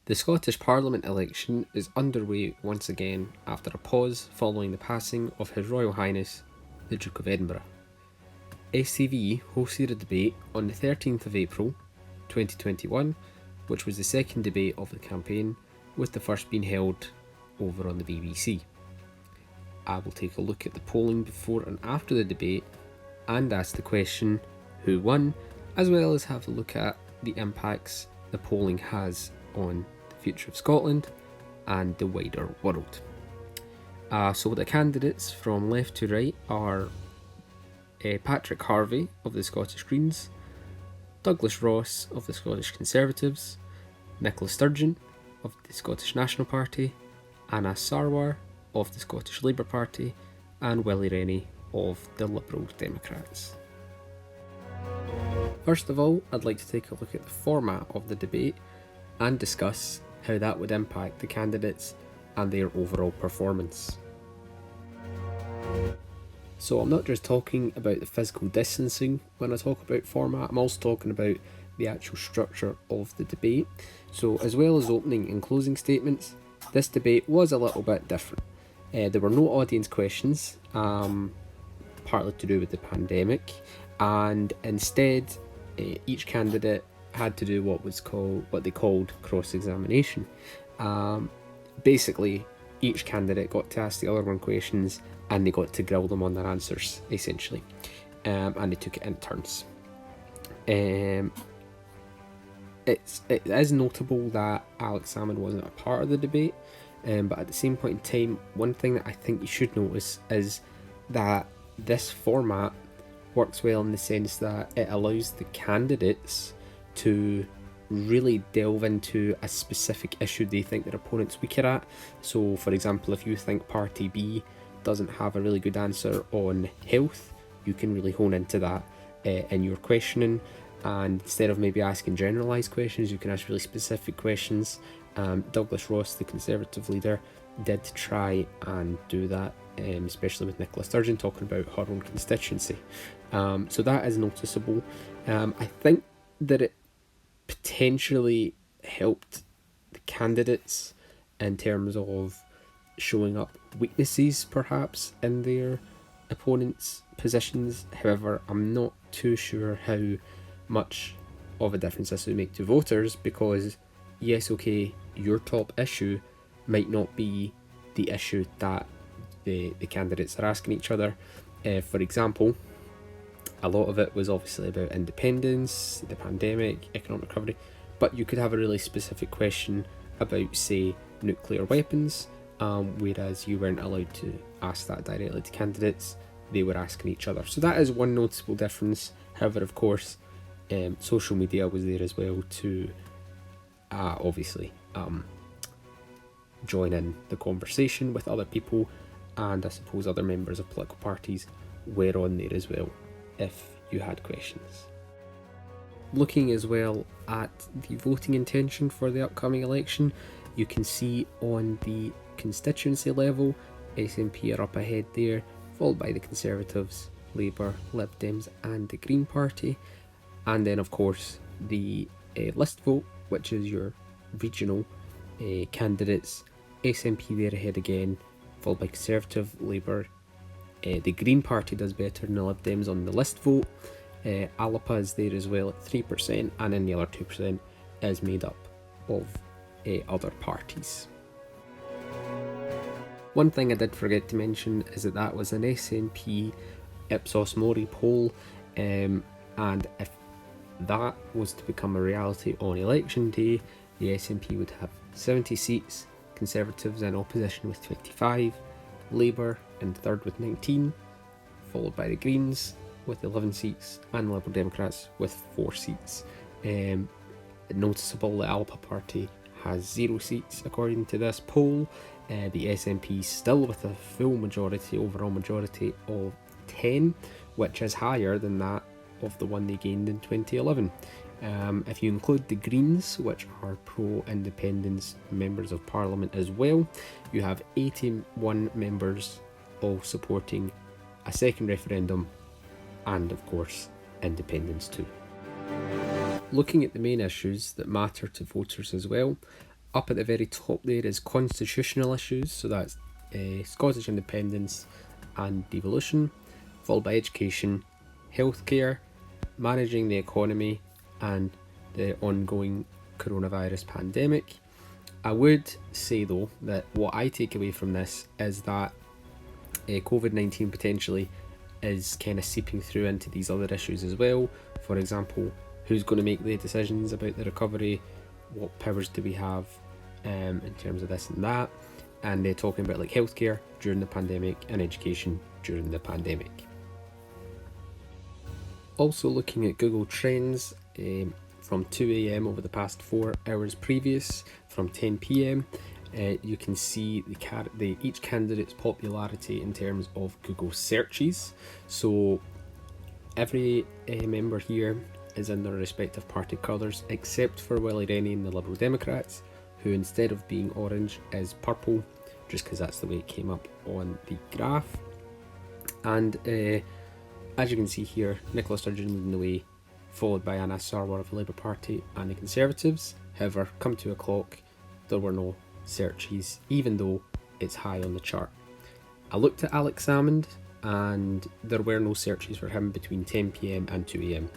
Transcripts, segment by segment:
The Scottish Parliament election is underway once again after a pause following the passing of His Royal Highness the Duke of Edinburgh. STV hosted a debate on the 13th of April 2021, which was the second debate of the campaign, with the first being held over on the BBC. I will take a look at the polling before and after the debate and ask the question, who won, as well as have a look at the impacts the polling has on the future of Scotland and the wider world. So the candidates from left to right are Patrick Harvie of the Scottish Greens, Douglas Ross of the Scottish Conservatives, Nicola Sturgeon of the Scottish National Party, Anna Sarwar of the Scottish Labour Party, and Willie Rennie of the Liberal Democrats. First of all, I'd like to take a look at the format of the debate and discuss how that would impact the candidates and their overall performance. So I'm not just talking about the physical distancing when I talk about format, I'm also talking about the actual structure of the debate. So as well as opening and closing statements, this debate was a little bit different. There were no audience questions, partly to do with the pandemic, and instead each candidate had to do what they called cross-examination. Basically, each candidate got to ask the other one questions and they got to grill them on their answers, essentially, and they took it in turns. It is notable that Alex Salmond wasn't a part of the debate, but at the same point in time, one thing that I think you should notice is that this format works well in the sense that it allows the candidates to really delve into a specific issue they think their opponent's weaker at. So for example, if you think Party B doesn't have a really good answer on health, you can really hone into that in your questioning, and instead of maybe asking generalised questions, you can ask really specific questions. Douglas Ross, the Conservative leader, did try and do that, especially with Nicola Sturgeon talking about her own constituency. So that is noticeable. I think that it potentially helped the candidates in terms of showing up weaknesses perhaps in their opponents' positions. However, I'm not too sure how much of a difference this would make to voters, because yes, okay, your top issue might not be the issue that the candidates are asking each other. For example, a lot of it was obviously about independence, the pandemic, economic recovery, but you could have a really specific question about, say, nuclear weapons, whereas you weren't allowed to ask that directly to candidates, they were asking each other. So that is one noticeable difference. However, of course, social media was there as well to obviously join in the conversation with other people, and I suppose other members of political parties were on there as well if you had questions. Looking as well at the voting intention for the upcoming election, you can see on the constituency level, SNP are up ahead there, followed by the Conservatives, Labour, Lib Dems and the Green Party. And then of course the list vote, which is your regional candidates, SNP there ahead again, followed by Conservative, Labour. The Green Party does better than the Lib Dems on the list vote. Alapa is there as well at 3%, and then the other 2% is made up of other parties. One thing I did forget to mention is that was an SNP Ipsos Mori poll, and if that was to become a reality on election day, the SNP would have 70 seats, Conservatives in opposition with 25, Labour in third with 19, followed by the Greens with 11 seats and Liberal Democrats with 4 seats. Noticeable, the Alpa Party has 0 seats according to this poll. The SNP still with a full majority, overall majority of 10, which is higher than that of the one they gained in 2011. If you include the Greens, which are pro-independence members of Parliament as well, you have 81 members all supporting a second referendum and of course independence too. Looking at the main issues that matter to voters as well, Up at the very top there is constitutional issues, so that's Scottish independence and devolution, followed by education, healthcare, managing the economy, and the ongoing coronavirus pandemic. I would say though that what I take away from this is that COVID-19 potentially is kind of seeping through into these other issues as well. For example, who's going to make the decisions about the recovery? What powers do we have in terms of this and that? And they're talking about like healthcare during the pandemic and education during the pandemic. Also looking at Google Trends from 2 a.m. over the past 4 hours previous, from 10 p.m. You can see each candidate's popularity in terms of Google searches. So every member here is in their respective party colours, except for Willie Rennie and the Liberal Democrats, who instead of being orange is purple, just because that's the way it came up on the graph. And as you can see here, Nicola Sturgeon leading the way, followed by Anas Sarwar of the Labour Party and the Conservatives. However, come 2 o'clock, there were no searches, even though it's high on the chart. I looked at Alex Salmond and there were no searches for him between 10 p.m. and 2 a.m.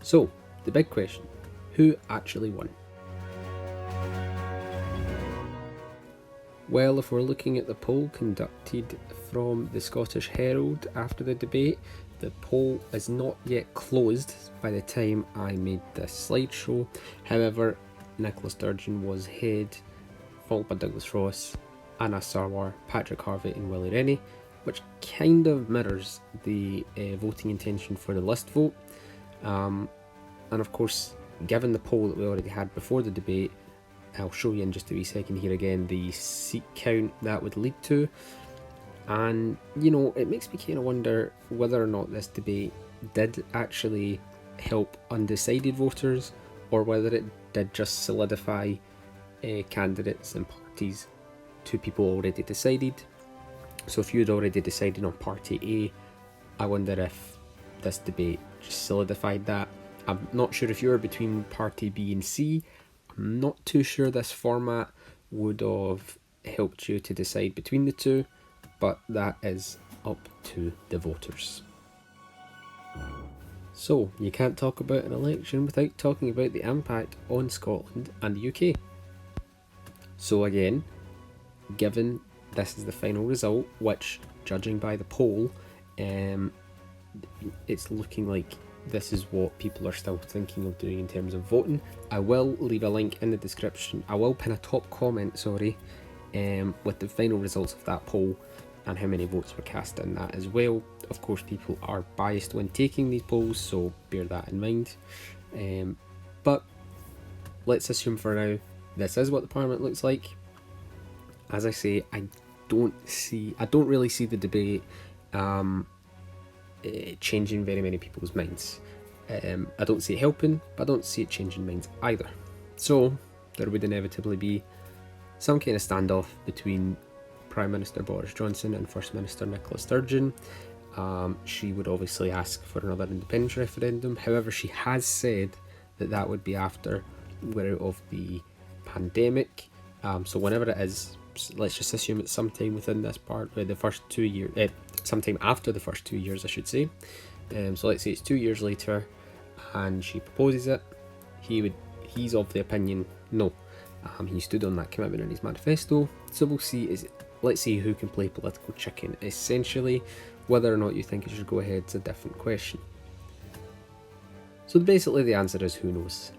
So, the big question, who actually won? Well, if we're looking at the poll conducted from the Scottish Herald after the debate, the poll is not yet closed by the time I made this slideshow. However, Nicola Sturgeon was head, followed by Douglas Ross, Anas Sarwar, Patrick Harvey and Willie Rennie, which kind of mirrors the voting intention for the list vote. And of course, given the poll that we already had before the debate, I'll show you in just a wee second here again the seat count that would lead to. And, you know, it makes me kind of wonder whether or not this debate did actually help undecided voters, or whether it did just solidify candidates and parties to people already decided. So if you'd already decided on Party A, I wonder if this debate just solidified that. I'm not sure if you're between Party B and C. I'm not too sure this format would have helped you to decide between the two, but that is up to the voters. So, you can't talk about an election without talking about the impact on Scotland and the UK. So again, given this is the final result, which, judging by the poll, it's looking like this is what people are still thinking of doing in terms of voting. I will leave a link in the description. I will pin a top comment, with the final results of that poll and how many votes were cast in that as well. Of course, people are biased when taking these polls, so bear that in mind. But let's assume for now this is what the Parliament looks like. As I say, I don't really see the debate changing very many people's minds. I don't see it helping, but I don't see it changing minds either. So there would inevitably be some kind of standoff between Prime Minister Boris Johnson and First Minister Nicola Sturgeon. She would obviously ask for another independence referendum. However, she has said that would be after we're out of the pandemic. So whenever it is, let's just assume it's sometime within this part, the first 2 years, sometime after the first 2 years, I should say. So let's say it's 2 years later, and she proposes it. He's of the opinion no. He stood on that commitment in his manifesto. So we'll see. Let's see who can play political chicken. Essentially, whether or not you think it should go ahead is a different question. So basically, the answer is who knows.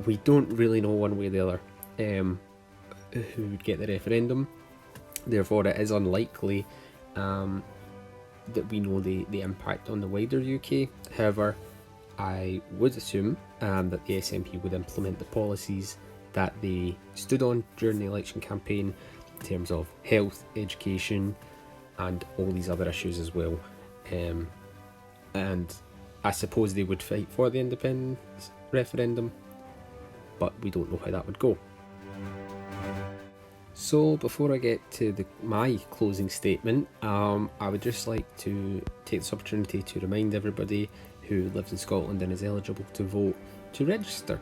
We don't really know one way or the other who would get the referendum. Therefore, it is unlikely that we know the impact on the wider UK. However, I would assume that the SNP would implement the policies that they stood on during the election campaign in terms of health, education, and all these other issues as well. And I suppose they would fight for the independence referendum, but we don't know how that would go. So before I get to my closing statement, I would just like to take this opportunity to remind everybody who lives in Scotland and is eligible to vote to register.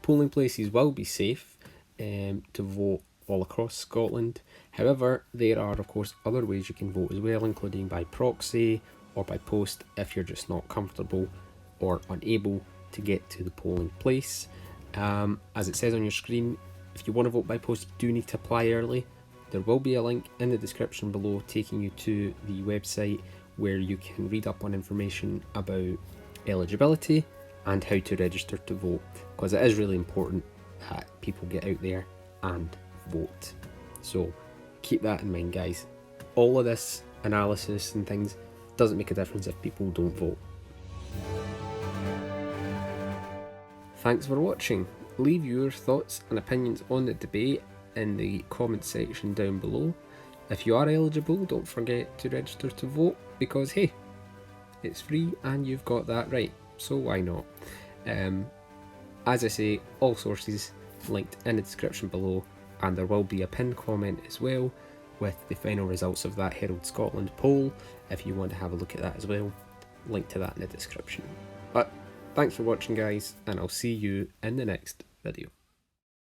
Polling places will be safe to vote all across Scotland. However, there are of course other ways you can vote as well, including by proxy or by post if you're just not comfortable or unable to get to the polling place. As it says on your screen, if you want to vote by post, you do need to apply early. There will be a link in the description below taking you to the website where you can read up on information about eligibility and how to register to vote, because it is really important that people get out there and vote. So keep that in mind, guys. All of this analysis and things doesn't make a difference if people don't vote. Thanks for watching. Leave your thoughts and opinions on the debate in the comment section down below. If you are eligible, don't forget to register to vote, because hey, it's free and you've got that right, so why not? As I say, all sources linked in the description below, and there will be a pinned comment as well with the final results of that Herald Scotland poll if you want to have a look at that as well. Link to that in the description. But thanks for watching, guys, and I'll see you in the next video.